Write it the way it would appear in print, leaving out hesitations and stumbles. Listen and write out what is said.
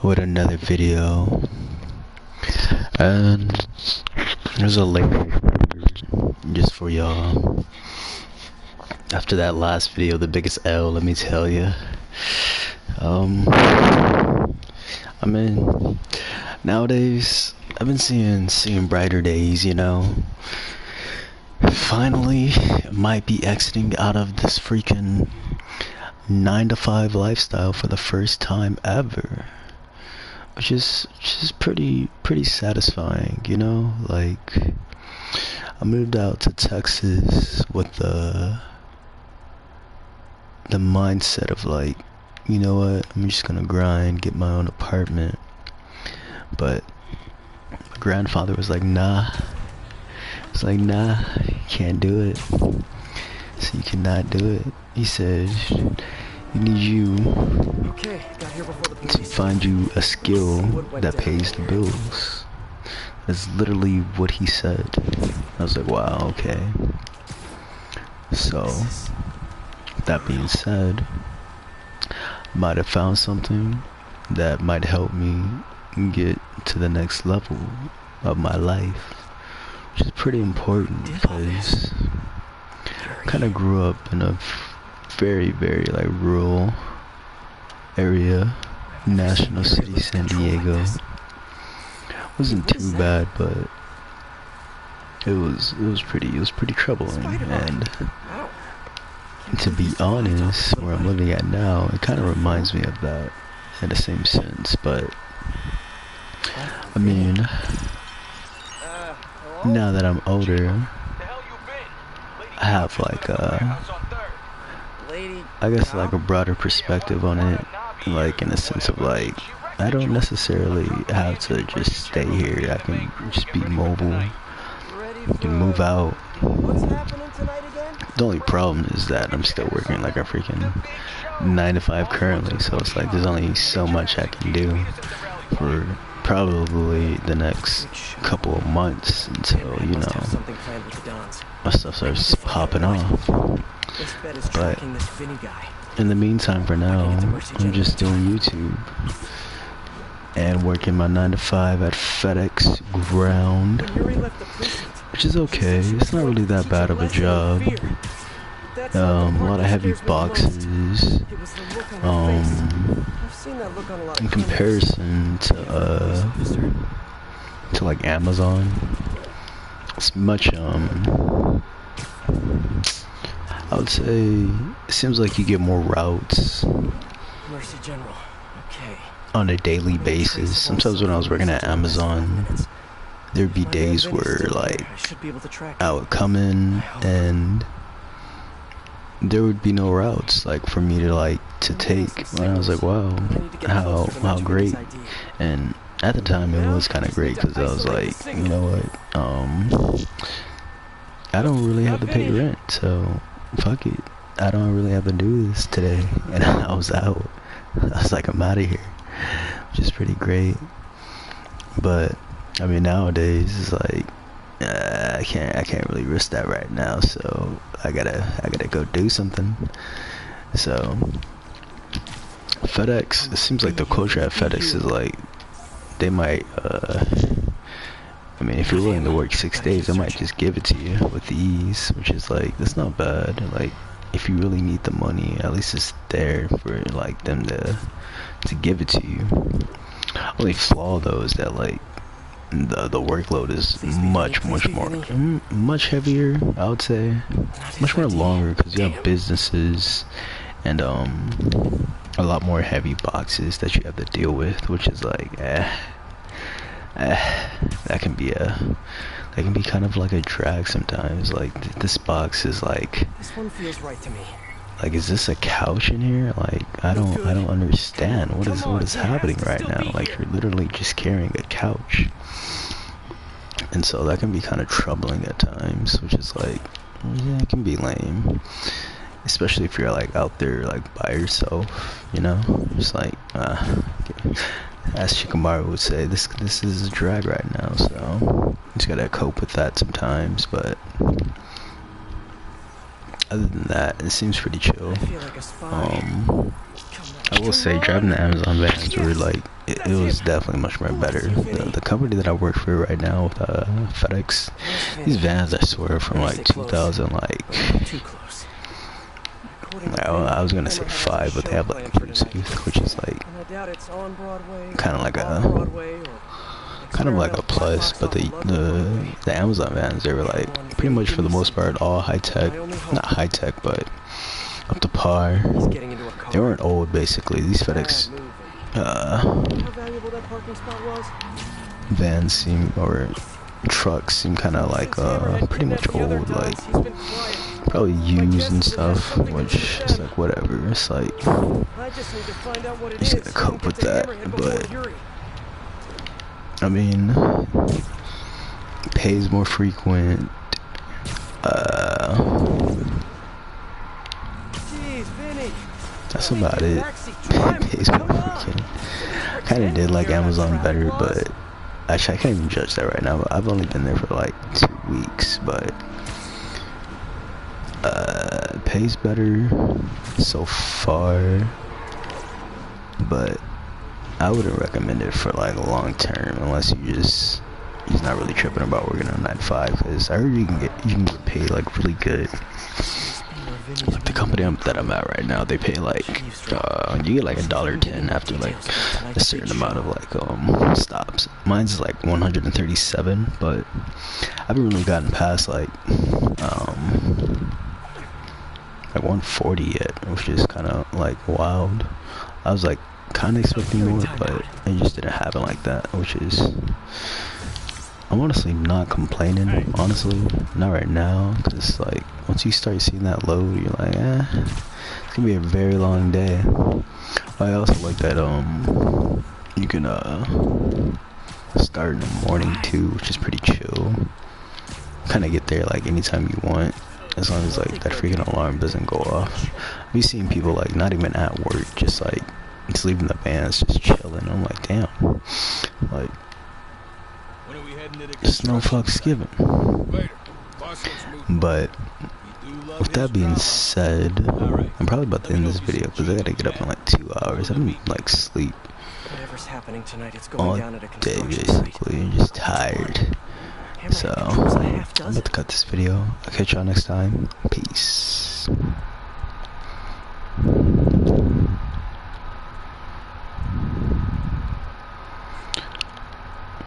with another video, and there's a link just for y'all. After that last video, the biggest L, let me tell you. I mean, nowadays I've been seeing brighter days, you know. Finally, might be exiting out of this freaking 9-to-5 lifestyle for the first time ever, which is pretty satisfying, you know. Like, I moved out to Texas with the mindset of like, you know what, I'm just gonna grind, get my own apartment. But my grandfather was like, nah. It's like, nah, you can't do it. So you cannot do it. He said, he needs you to find you a skill that pays the bills. That's literally what he said. I was like, wow, okay. So, that being said, might have found something that might help me get to the next level of my life, which is pretty important because I kind of grew up in a very like rural area, National City, San Diego. Wasn't too bad, but it was pretty troubling. And to be honest, where I'm living at now, it kind of reminds me of that in the same sense. But I mean, now that I'm older, I have like I guess like a broader perspective on it, like in the sense of like, I don't necessarily have to just stay here. I can just be mobile. I can move out. The only problem is that I'm still working like a freaking 9-to-5 currently, so it's like there's only so much I can do for probably the next couple of months until, you know, my stuff starts popping off. But in the meantime, for now, I'm just doing YouTube and working my 9-to-5 at FedEx Ground, which is okay. It's not really that bad of a job. A lot of heavy boxes. In comparison to like Amazon, it's much I would say it seems like you get more routes on a daily basis. Sometimes when I was working at Amazon, there'd be days where like I would come in and there would be no routes like for me to take. And I was like, wow, how great. And at the time it was kind of great because I was like, you know what, I don't really have to pay rent, so fuck it, I don't really have to do this today. And I was out. I was like, I'm out of here, which is pretty great. But I mean, nowadays it's like I can't really risk that right now, so I gotta go do something. So FedEx, it seems like the culture at FedEx is like, they might I mean, if you're willing to work 6 days, they might just give it to you with ease, which is like, that's not bad. Like, if you really need the money, at least it's there for like them to give it to you. Only flaw though is that like the workload is much heavier, I would say, much more longer, because you have businesses and a lot more heavy boxes that you have to deal with, which is like that can be kind of like a drag sometimes. Like, this box is like, this one feels right to me. Like, is this a couch in here? Like, I don't understand what is happening right now. Like, you're literally just carrying a couch. And so that can be kind of troubling at times, which is like, yeah, it can be lame, especially if you're like out there like by yourself, you know. Just like as Shikamaru would say, this is a drag right now, so you just gotta cope with that sometimes. But other than that, it seems pretty chill. I will say driving the Amazon vans were like, it was definitely much more better. The company that I work for right now with FedEx, these vans I swear from like 2000 like I was gonna say 5, but they have like Bluetooth, which is like kind of like a plus. But the Amazon vans, they were like pretty much for the most part all high tech, not high tech, but up to par. They weren't old basically. These FedEx vans seem, or trucks seem kind of like pretty much old, like probably used and stuff, which is like whatever. It's like you just gotta cope with that. But I mean, pays more frequent. That's about it. Pays more frequent. I kind of did like Amazon better, but actually I can't even judge that right now. I've only been there for like 2 weeks, but pays better so far, but I wouldn't recommend it for like long term unless you're not really tripping about working on 9 to 5, because I heard you can get paid like really good. Like the company that I'm at right now, they pay like you get like $1.10 after like a certain amount of like stops. Mine's like 137, but I haven't really gotten past like 140 yet, which is kind of like wild. I was like kind of expecting more, but it just didn't happen like that, which is, I'm honestly not complaining, honestly, not right now, because like once you start seeing that load, you're like, it's gonna be a very long day. I also like that you can start in the morning too, which is pretty chill. Kind of get there like anytime you want, as long as like that freaking alarm doesn't go off. I've seen people like not even at work, just like just leaving the vans, just chilling. I'm like, damn, like it's no fucks given. But with that being said, I'm probably about to end this video because I gotta get up in like 2 hours. I'm like sleep all day basically, and just tired. So I'm about to cut this video. I'll catch y'all next time. Peace.